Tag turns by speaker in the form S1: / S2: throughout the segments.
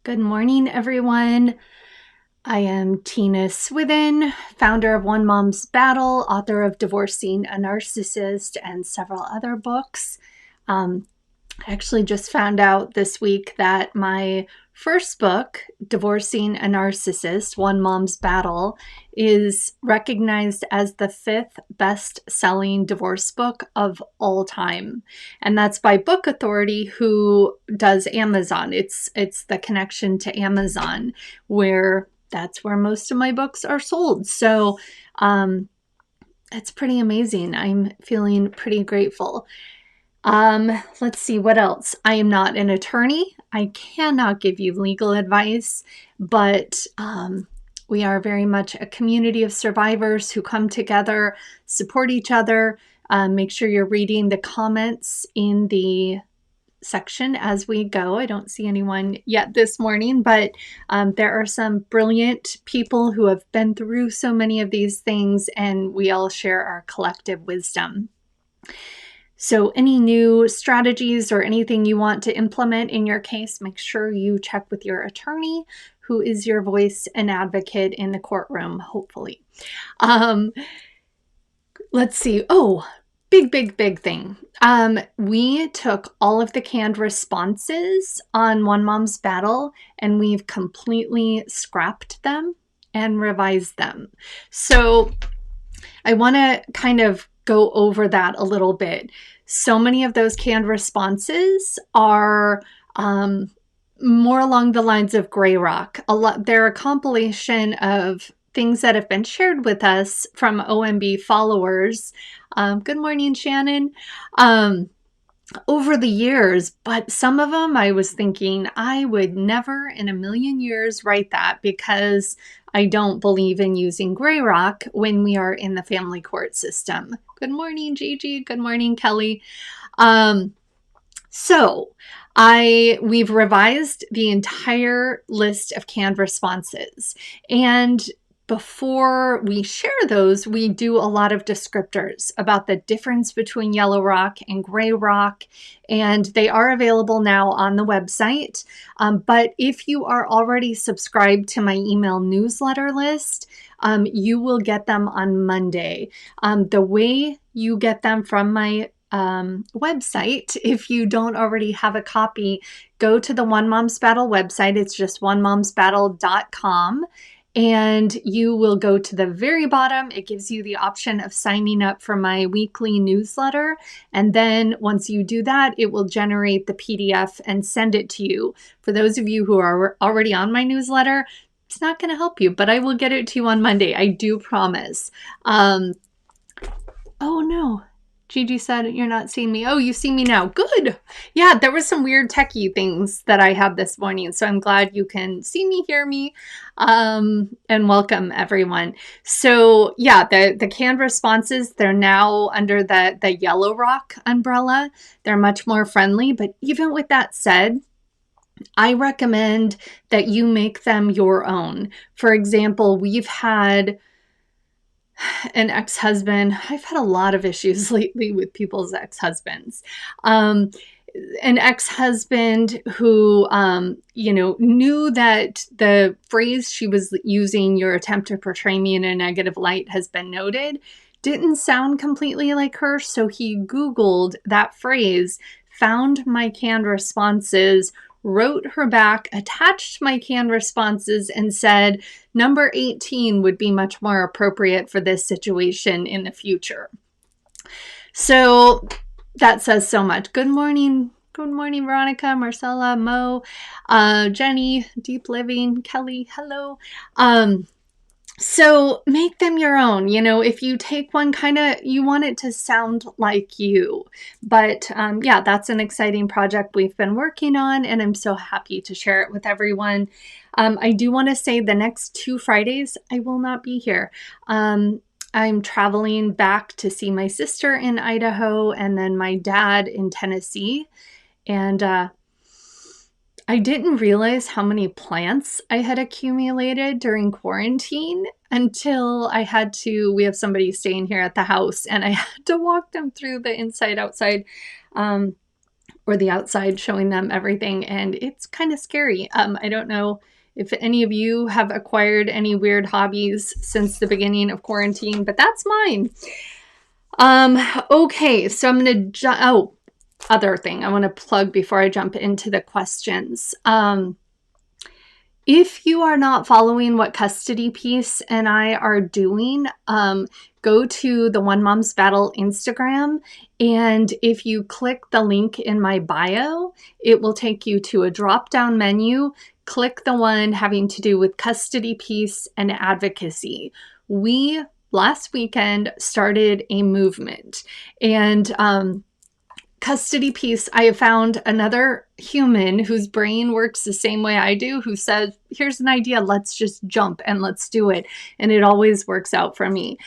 S1: Good morning, everyone. I am Tina Swithin, founder of One Mom's Battle, author of Divorcing a Narcissist and several other books. I actually just found out this week that my first book, Divorcing a Narcissist, One Mom's Battle, is recognized as the 5th best-selling divorce book of all time. And that's by Book Authority, who does Amazon. It's the connection to Amazon, where that's where most of my books are sold. So it's pretty amazing. I'm feeling pretty grateful. Let's see what else. I am not an attorney. I cannot give you legal advice, but we are very much a community of survivors who come together, support each other. Make sure you're reading the comments in the section as we go. I don't see anyone yet this morning, but there are some brilliant people who have been through so many of these things, and we all share our collective wisdom. So any new strategies or anything you want to implement in your case, make sure you check with your attorney, who is your voice and advocate in the courtroom, hopefully. Let's see. Oh, big thing. We took all of the canned responses on One Mom's Battle, and we've completely scrapped them and revised them. So I want to kind of go over that a little bit. So many of those canned responses are more along the lines of gray rock. They're a compilation of things that have been shared with us from OMB followers. Good morning, Shannon. Over the years, but some of them I was thinking I would never in a million years write that because I don't believe in using gray rock when we are in the family court system. Good morning, Gigi. Good morning, Kelly. We've revised the entire list of canned responses, and before we share those, we do a lot of descriptors about the difference between yellow rock and gray rock, and they are available now on the website. But if you are already subscribed to my email newsletter list, you will get them on Monday. The way you get them from my website, if you don't already have a copy, go to the One Mom's Battle website. It's just onemomsbattle.com. And you will go to the very bottom. It gives you the option of signing up for my weekly newsletter. And then once you do that, it will generate the PDF and send it to you. For those of you who are already on my newsletter, it's not going to help you, but I will get it to you on Monday. I do promise. Oh no. Gigi said, you're not seeing me. Oh, you see me now. Good. Yeah, there were some weird techie things that I had this morning. So I'm glad you can see me, hear me, and welcome everyone. So yeah, the canned responses, they're now under the yellow rock umbrella. They're much more friendly. But even with that said, I recommend that you make them your own. For example, we've had an ex-husband. I've had a lot of issues lately with people's ex-husbands. An ex-husband who, knew that the phrase she was using, your attempt to portray me in a negative light has been noted, didn't sound completely like her. So he Googled that phrase, found my canned responses, wrote her back, attached my canned responses, and said, number 18 would be much more appropriate for this situation in the future. So that says so much. Good morning. Good morning, Veronica, Marcella, Mo, Jenny, Deep Living, Kelly, hello. So make them your own. If you take one, you want it to sound like you. But yeah, that's an exciting project we've been working on, and I'm so happy to share it with everyone. I do want to say the next 2 Fridays, I will not be here. I'm traveling back to see my sister in Idaho and then my dad in Tennessee. And I didn't realize how many plants I had accumulated during quarantine until we have somebody staying here at the house, and I had to walk them through the inside outside or the outside, showing them everything. And it's kind of scary. I don't know if any of you have acquired any weird hobbies since the beginning of quarantine, but that's mine. Okay, so I'm going to, other thing I want to plug before I jump into the questions. If you are not following what Custody Piece and I are doing, go to the One Mom's Battle Instagram, and if you click the link in my bio, it will take you to a drop-down menu. Click the one having to do with Custody Piece and advocacy. We, last weekend, started a movement, and Custody Piece, I have found another human whose brain works the same way I do, who says, here's an idea, let's just jump and let's do it. And it always works out for me.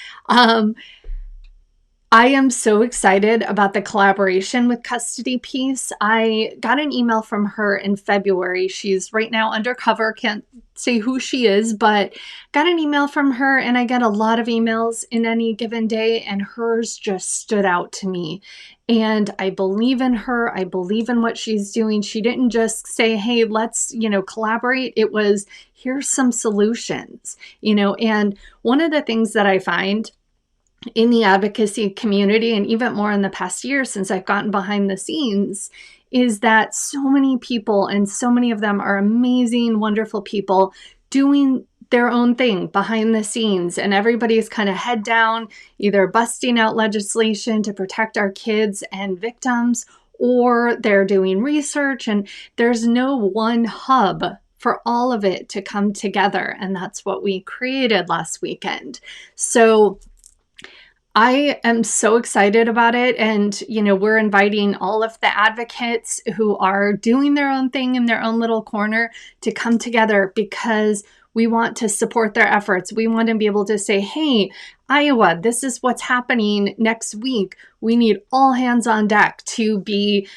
S1: I am so excited about the collaboration with Custody Piece. I got an email from her in February. She's right now undercover, can't say who she is, but got an email from her, and I get a lot of emails in any given day, and hers just stood out to me. And I believe in her. I believe in what she's doing. She didn't just say, hey, let's, collaborate. It was, here's some solutions, and one of the things that I find in the advocacy community, and even more in the past year since I've gotten behind the scenes, is that so many people, and so many of them are amazing, wonderful people, doing their own thing behind the scenes, and everybody's kind of head down, either busting out legislation to protect our kids and victims, or they're doing research, and there's no one hub for all of it to come together. And that's what we created last weekend. So I am so excited about it. And, we're inviting all of the advocates who are doing their own thing in their own little corner to come together, because we want to support their efforts. We want to be able to say, hey, Iowa, this is what's happening next week. We need all hands on deck to be,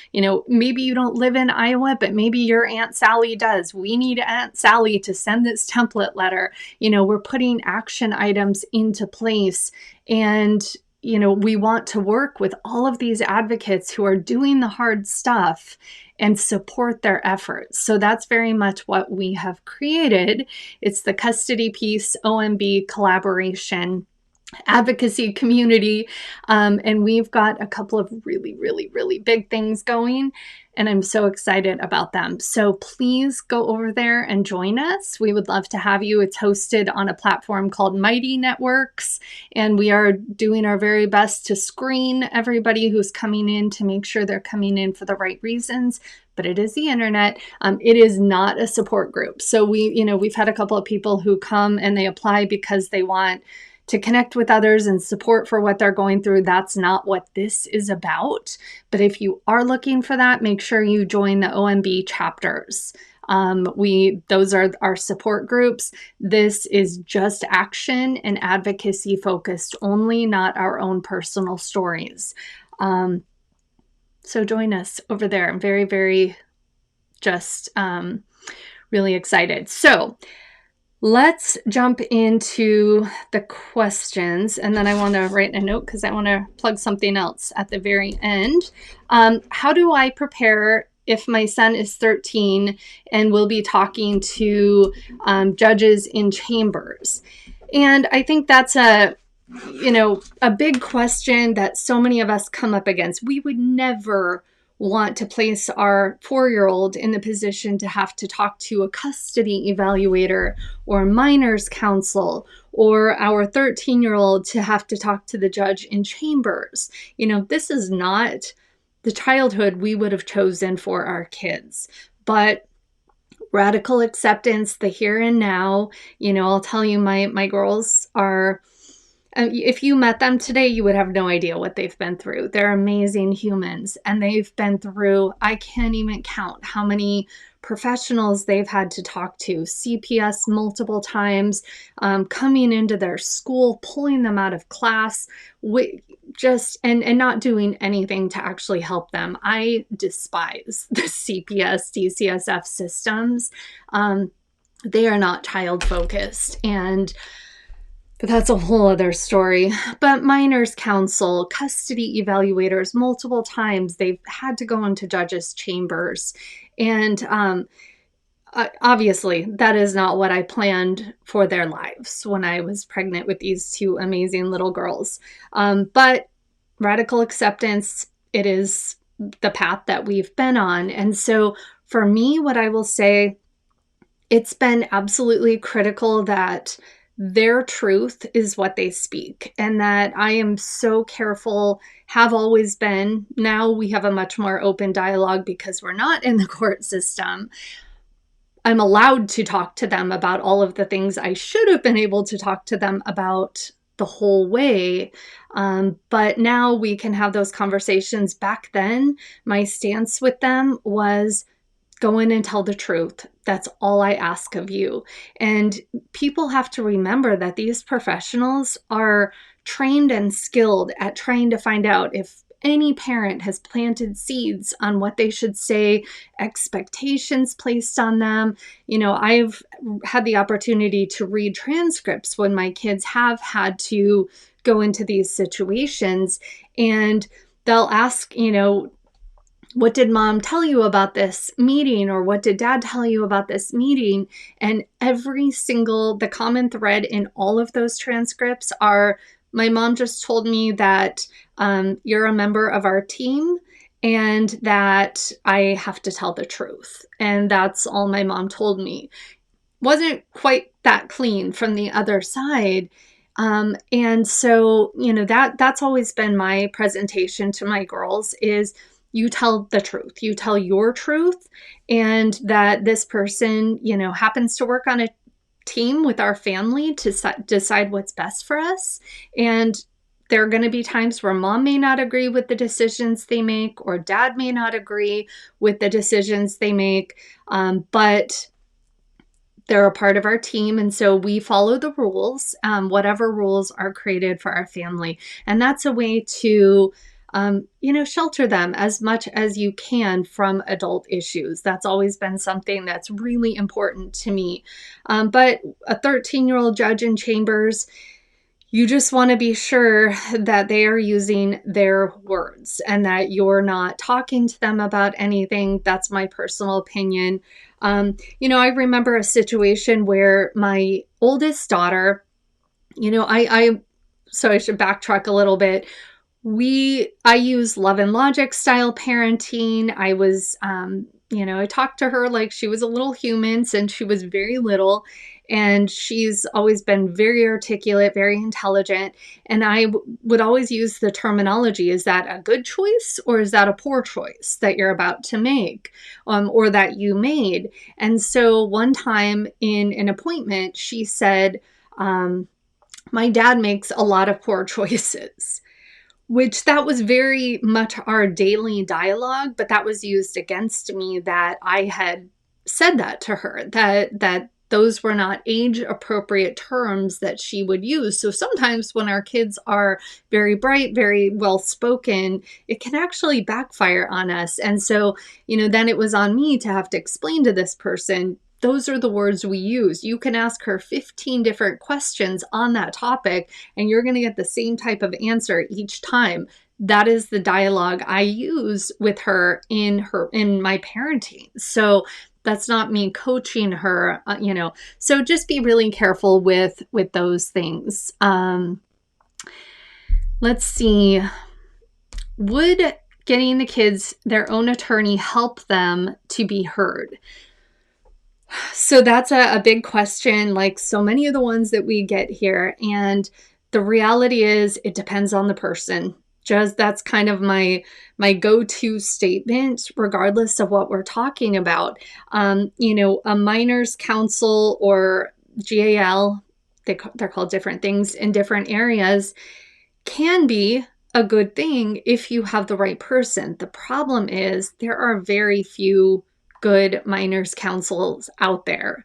S1: maybe you don't live in Iowa, but maybe your Aunt Sally does. We need Aunt Sally to send this template letter. We're putting action items into place, and we want to work with all of these advocates who are doing the hard stuff and support their efforts. So that's very much what we have created. It's the Custody Piece OMB collaboration advocacy community. And we've got a couple of really, really, really big things going, and I'm so excited about them. So please go over there and join us. We would love to have you. It's hosted on a platform called Mighty Networks, and we are doing our very best to screen everybody who's coming in to make sure they're coming in for the right reasons. But it is the internet. It is not a support group. So we've had a couple of people who come and they apply because they want to connect with others and support for what they're going through. That's not what this is about. But if you are looking for that, make sure you join the OMB chapters. Those are our support groups. This is just action and advocacy focused only, not our own personal stories. So join us over there. I'm very, very just really excited. So let's jump into the questions, and then I want to write a note because I want to plug something else at the very end. How do I prepare if my son is 13 and will be talking to judges in chambers? And I think that's a big question that so many of us come up against. We would never want to place our 4-year-old in the position to have to talk to a custody evaluator or minors counsel, or our 13-year-old to have to talk to the judge in chambers. This is not the childhood we would have chosen for our kids. But radical acceptance, the here and now, I'll tell you, my girls are, if you met them today, you would have no idea what they've been through. They're amazing humans, and they've been through, I can't even count how many professionals they've had to talk to, CPS multiple times, coming into their school, pulling them out of class, and not doing anything to actually help them. I despise the CPS, DCSF systems. They are not child focused. And But that's a whole other story. But minors counsel, custody evaluators, multiple times they've had to go into judges' chambers. And obviously, that is not what I planned for their lives when I was pregnant with these two amazing little girls. But radical acceptance, it is the path that we've been on. And so for me, what I will say, it's been absolutely critical that their truth is what they speak, and that I am so careful, have always been. Now we have a much more open dialogue because we're not in the court system. I'm allowed to talk to them about all of the things I should have been able to talk to them about the whole way. But now we can have those conversations. Back then, my stance with them was go in and tell the truth. That's all I ask of you. And people have to remember that these professionals are trained and skilled at trying to find out if any parent has planted seeds on what they should say, expectations placed on them. I've had the opportunity to read transcripts when my kids have had to go into these situations, and they'll ask, what did mom tell you about this meeting? Or what did dad tell you about this meeting? And the common thread in all of those transcripts are, my mom just told me that you're a member of our team and that I have to tell the truth. And that's all my mom told me. Wasn't quite that clean from the other side. And so, that's always been my presentation to my girls is, you tell the truth. You tell your truth, and that this person, happens to work on a team with our family to decide what's best for us. And there are going to be times where mom may not agree with the decisions they make, or dad may not agree with the decisions they make, but they're a part of our team. And so we follow the rules, whatever rules are created for our family. And that's a way to shelter them as much as you can from adult issues. That's always been something that's really important to me. But a 13-year-old judge in chambers, you just want to be sure that they are using their words and that you're not talking to them about anything. That's my personal opinion. I remember a situation where my oldest daughter, so I should backtrack a little bit. I use love and logic style parenting. I was, I talked to her like she was a little human since she was very little, and she's always been very articulate, very intelligent. And I would always use the terminology, is that a good choice or is that a poor choice that you're about to make, or that you made? And so one time in an appointment, she said, my dad makes a lot of poor choices. Which that was very much our daily dialogue, but that was used against me, that I had said that to her, that those were not age appropriate terms that she would use. So sometimes when our kids are very bright, very well spoken, it can actually backfire on us. And so, then it was on me to have to explain to this person, those are the words we use. You can ask her 15 different questions on that topic, and you're going to get the same type of answer each time. That is the dialogue I use with her in my parenting. So that's not me coaching her, So just be really careful with those things. Let's see. Would getting the kids their own attorney help them to be heard? So that's a big question, like so many of the ones that we get here. And the reality is, it depends on the person. That's kind of my go-to statement, regardless of what we're talking about. A minors counsel or GAL, they're called different things in different areas, can be a good thing if you have the right person. The problem is there are very few good minors counsels out there.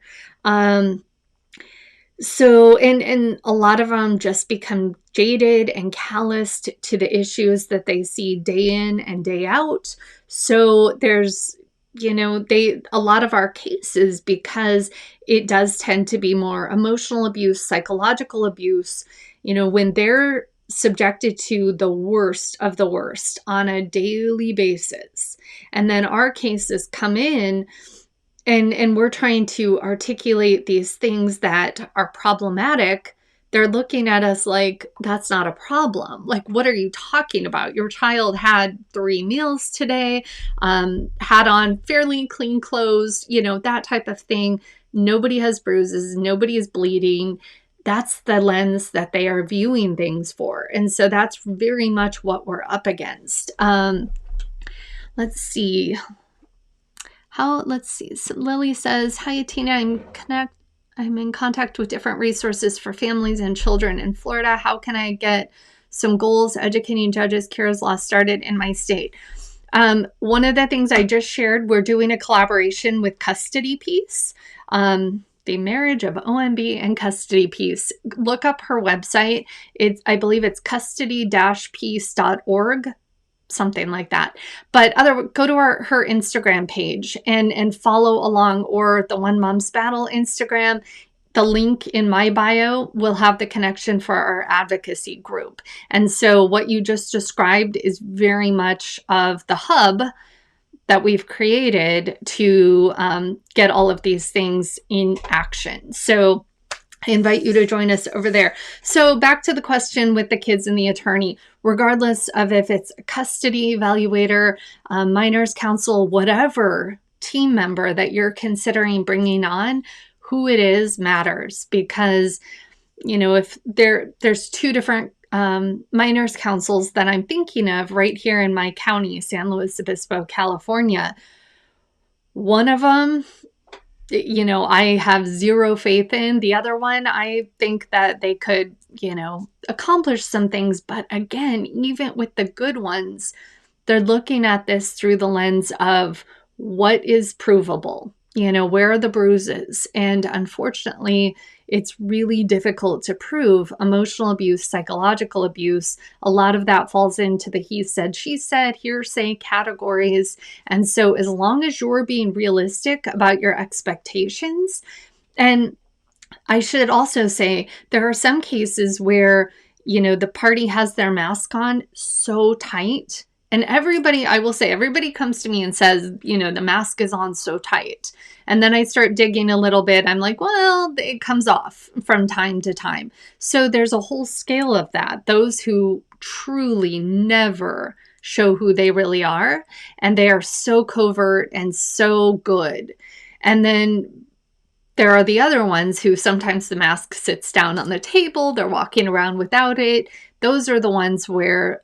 S1: So, and a lot of them just become jaded and calloused to the issues that they see day in and day out. So there's a lot of our cases, because it does tend to be more emotional abuse, psychological abuse, when they're subjected to the worst of the worst on a daily basis. And then our cases come in, and we're trying to articulate these things that are problematic. They're looking at us like, that's not a problem. Like, what are you talking about? Your child had 3 meals today, had on fairly clean clothes, that type of thing. Nobody has bruises. Nobody is bleeding. That's the lens that they are viewing things for. And so that's very much what we're up against. Let's see. So Lily says, hi, Tina, I'm in contact with different resources for families and children in Florida. How can I get some goals educating judges cures law started in my state? One of the things I just shared, we're doing a collaboration with Custody Peace, the marriage of OMB and Custody Peace. Look up her website. I believe it's custody-peace.org. Something like that. But go to her Instagram page and follow along, or the One Mom's Battle Instagram. The link in my bio will have the connection for our advocacy group. And so what you just described is very much of the hub that we've created to get all of these things in action. So I invite you to join us over there. So back to the question with the kids and the attorney, regardless of if it's a custody evaluator, minors counsel, whatever team member that you're considering bringing on, who it is matters, because, if there's 2 different minors counsels that I'm thinking of right here in my county, San Luis Obispo, California. One of them, I have zero faith in. The other one, I think that they could, accomplish some things. But again, even with the good ones, they're looking at this through the lens of what is provable, where are the bruises? And unfortunately, it's really difficult to prove emotional abuse, psychological abuse. A lot of that falls into the he said, she said, hearsay categories. And so as long as you're being realistic about your expectations, and I should also say there are some cases where, the party has their mask on so tight. And I will say, everybody comes to me and says, the mask is on so tight. And then I start digging a little bit. I'm like, well, it comes off from time to time. So there's a whole scale of that. Those who truly never show who they really are, and they are so covert and so good. And then there are the other ones who sometimes the mask sits down on the table, they're walking around without it. Those are the ones where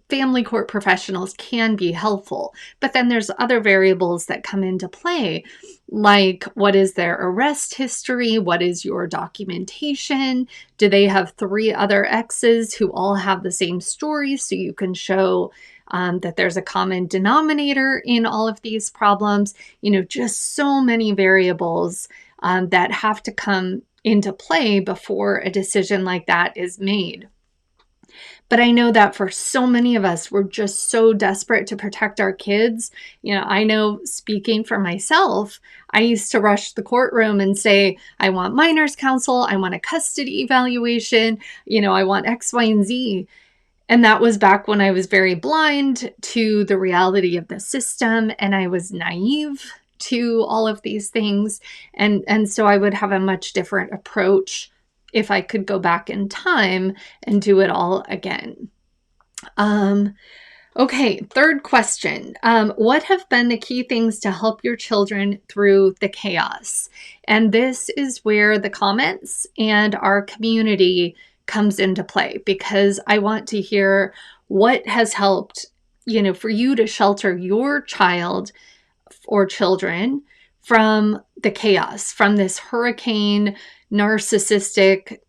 S1: family court professionals can be helpful. But then there's other variables that come into play, like what is their arrest history? What is your documentation? Do they have 3 other exes who all have the same story, so you can show that there's a common denominator in all of these problems? Just so many variables that have to come into play before a decision like that is made. But I know that for so many of us, we're just so desperate to protect our kids. I know, speaking for myself, I used to rush the courtroom and say, I want minors counsel, I want a custody evaluation, I want X, Y, and Z. And that was back when I was very blind to the reality of the system, and I was naive to all of these things. And so I would have a much different approach if I could go back in time and do it all again. Okay, third question. What have been the key things to help your children through the chaos? And this is where the comments and our community comes into play, because I want to hear what has helped, for you to shelter your child or children from the chaos, from this hurricane, narcissistic,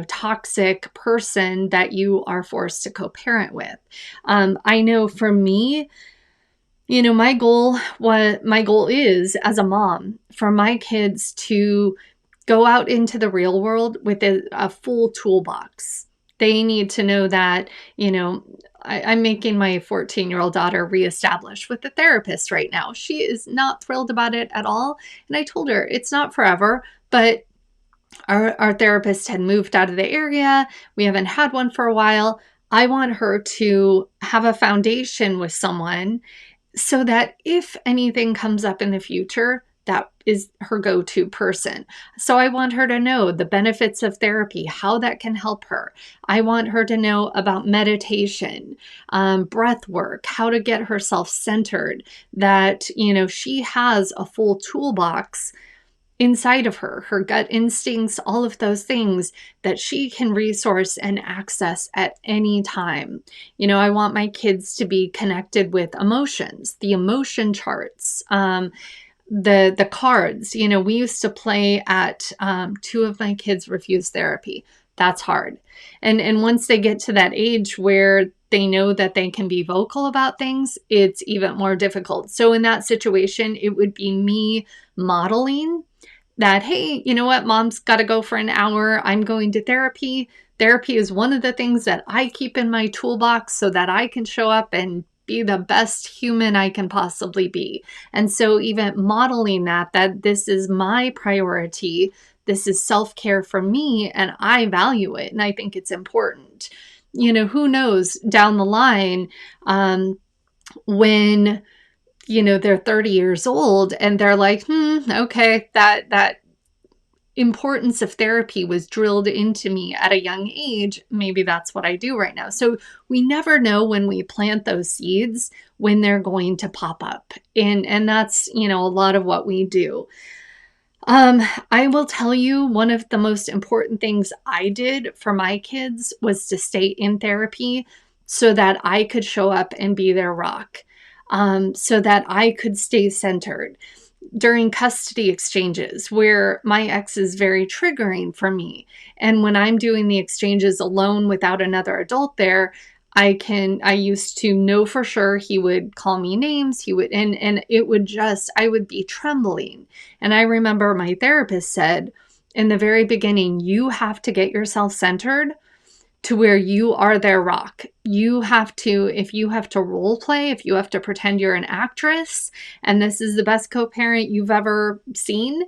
S1: toxic person that you are forced to co-parent with. I know for me, my goal is, as a mom, for my kids to go out into the real world with a full toolbox. They need to know that, I'm making my 14-year-old daughter reestablish with the therapist right now. She is not thrilled about it at all. And I told her it's not forever, but our therapist had moved out of the area. We haven't had one for a while. I want her to have a foundation with someone so that if anything comes up in the future, that is her go-to person. So I want her to know the benefits of therapy, how that can help her. I want her to know about meditation, breath work, how to get herself centered, that, she has a full toolbox inside of her, her gut instincts, all of those things that she can resource and access at any time. I want my kids to be connected with emotions, the emotion charts, the cards. We used to play at, two of my kids refused therapy. That's hard. And once they get to that age where they know that they can be vocal about things, it's even more difficult. So in that situation, it would be me modeling that, hey, you know what, mom's got to go for an hour. I'm going to therapy. Therapy is one of the things that I keep in my toolbox so that I can show up and be the best human I can possibly be. And so even modeling that this is my priority, this is self-care for me, and I value it. And I think it's important. Who knows down the line, when they're 30 years old and they're like, okay, that importance of therapy was drilled into me at a young age. Maybe that's what I do right now. So we never know when we plant those seeds when they're going to pop up. And that's, a lot of what we do. I will tell you, one of the most important things I did for my kids was to stay in therapy so that I could show up and be their rock. So that I could stay centered during custody exchanges where my ex is very triggering for me. And when I'm doing the exchanges alone without another adult there, I used to know for sure he would call me names. He would, and it would I would be trembling. And I remember my therapist said in the very beginning, you have to get yourself centered to where you are their rock. You have to, if you have to role play, if you have to pretend you're an actress, and this is the best co-parent you've ever seen,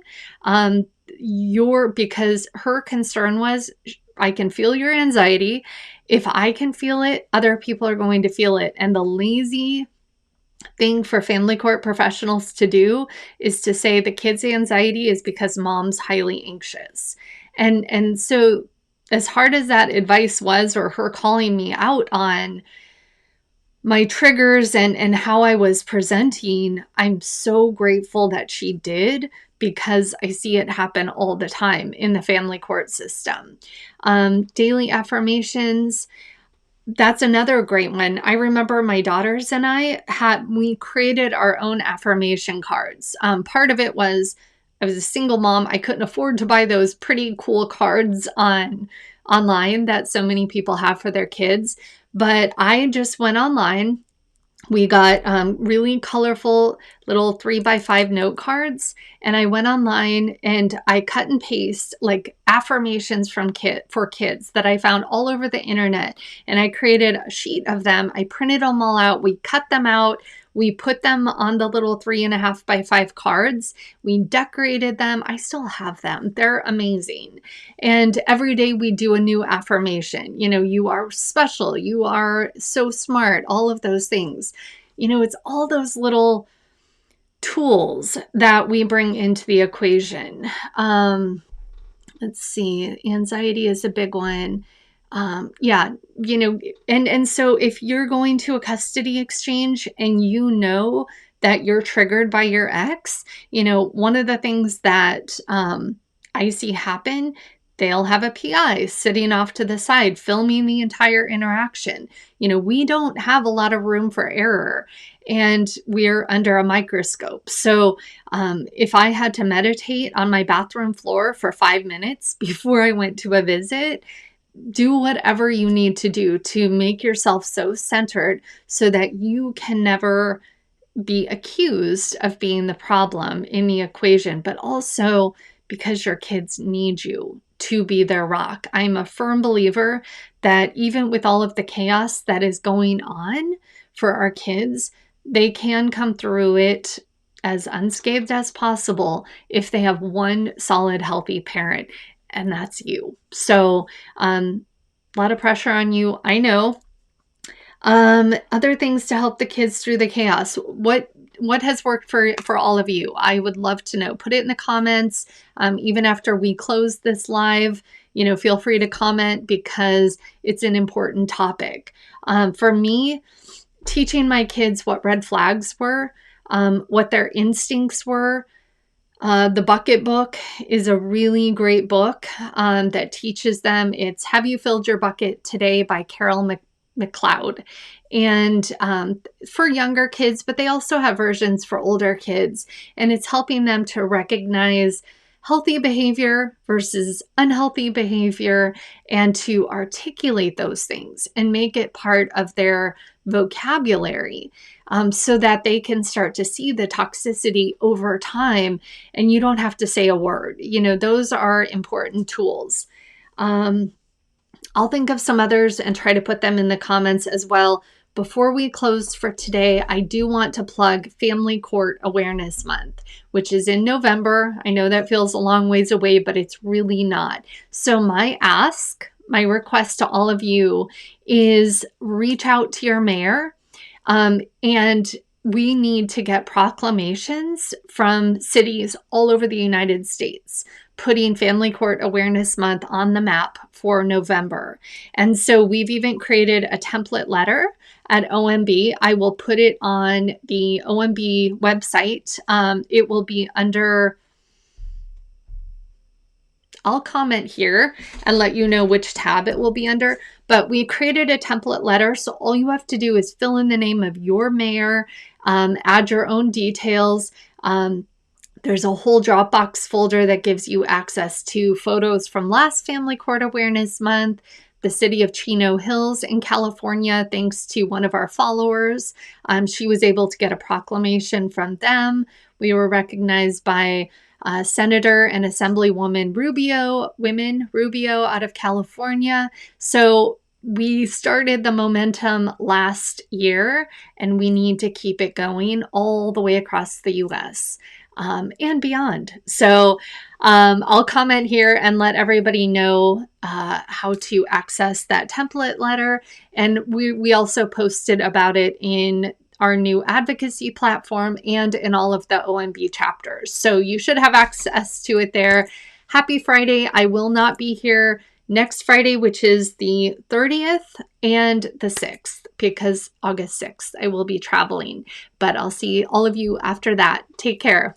S1: because her concern was, I can feel your anxiety. If I can feel it, other people are going to feel it. And the lazy thing for family court professionals to do is to say the kid's anxiety is because mom's highly anxious. And so as hard as that advice was, or her calling me out on my triggers and how I was presenting, I'm so grateful that she did, because I see it happen all the time in the family court system. Daily affirmations, that's another great one. I remember my daughters and we created our own affirmation cards. Part of it was I was a single mom. I couldn't afford to buy those pretty cool cards online that so many people have for their kids. But I just went online. We got really colorful little 3x5 note cards, and I went online and I cut and paste like affirmations for kids that I found all over the internet, and I created a sheet of them. I printed them all out. We cut them out. We put them on the little 3.5x5 cards. We decorated them. I still have them. They're amazing. And every day we do a new affirmation. You are special. You are so smart. All of those things. It's all those little tools that we bring into the equation. Let's see. Anxiety is a big one. And so if you're going to a custody exchange and that you're triggered by your ex, one of the things that I see happen, they'll have a PI sitting off to the side, filming the entire interaction. We don't have a lot of room for error, and we're under a microscope. So if I had to meditate on my bathroom floor for 5 minutes before I went to a visit, do whatever you need to do to make yourself so centered so that you can never be accused of being the problem in the equation, but also because your kids need you to be their rock. I'm a firm believer that even with all of the chaos that is going on for our kids, they can come through it as unscathed as possible if they have one solid, healthy parent, and that's you. So, a lot of pressure on you, I know. Other things to help the kids through the chaos. What has worked for all of you? I would love to know. Put it in the comments. Even after we close this live, feel free to comment because it's an important topic. For me, teaching my kids what red flags were, what their instincts were. The Bucket Book is a really great book that teaches them. It's Have You Filled Your Bucket Today by Carol McLeod. And for younger kids, but they also have versions for older kids. And it's helping them to recognize healthy behavior versus unhealthy behavior and to articulate those things and make it part of their vocabulary so that they can start to see the toxicity over time and you don't have to say a word. Those are important tools. I'll think of some others and try to put them in the comments as well. Before we close for today, I do want to plug Family Court Awareness Month, which is in November. I know that feels a long ways away, but it's really not. So my request to all of you is reach out to your mayor, and we need to get proclamations from cities all over the United States putting Family Court Awareness Month on the map for November. And so we've even created a template letter at OMB. I will put it on the OMB website. It will be under, I'll comment here and let you know which tab it will be under, but we created a template letter. So all you have to do is fill in the name of your mayor, add your own details. There's a whole Dropbox folder that gives you access to photos from last Family Court Awareness Month, the city of Chino Hills in California, thanks to one of our followers. She was able to get a proclamation from them. We were recognized by Senator and Assemblywoman Rubio out of California. So we started the momentum last year and we need to keep it going all the way across the US. And beyond. So I'll comment here and let everybody know how to access that template letter. And we also posted about it in our new advocacy platform and in all of the OMB chapters. So you should have access to it there. Happy Friday. I will not be here next Friday, which is the 30th and the 6th, because August 6th I will be traveling. But I'll see all of you after that. Take care.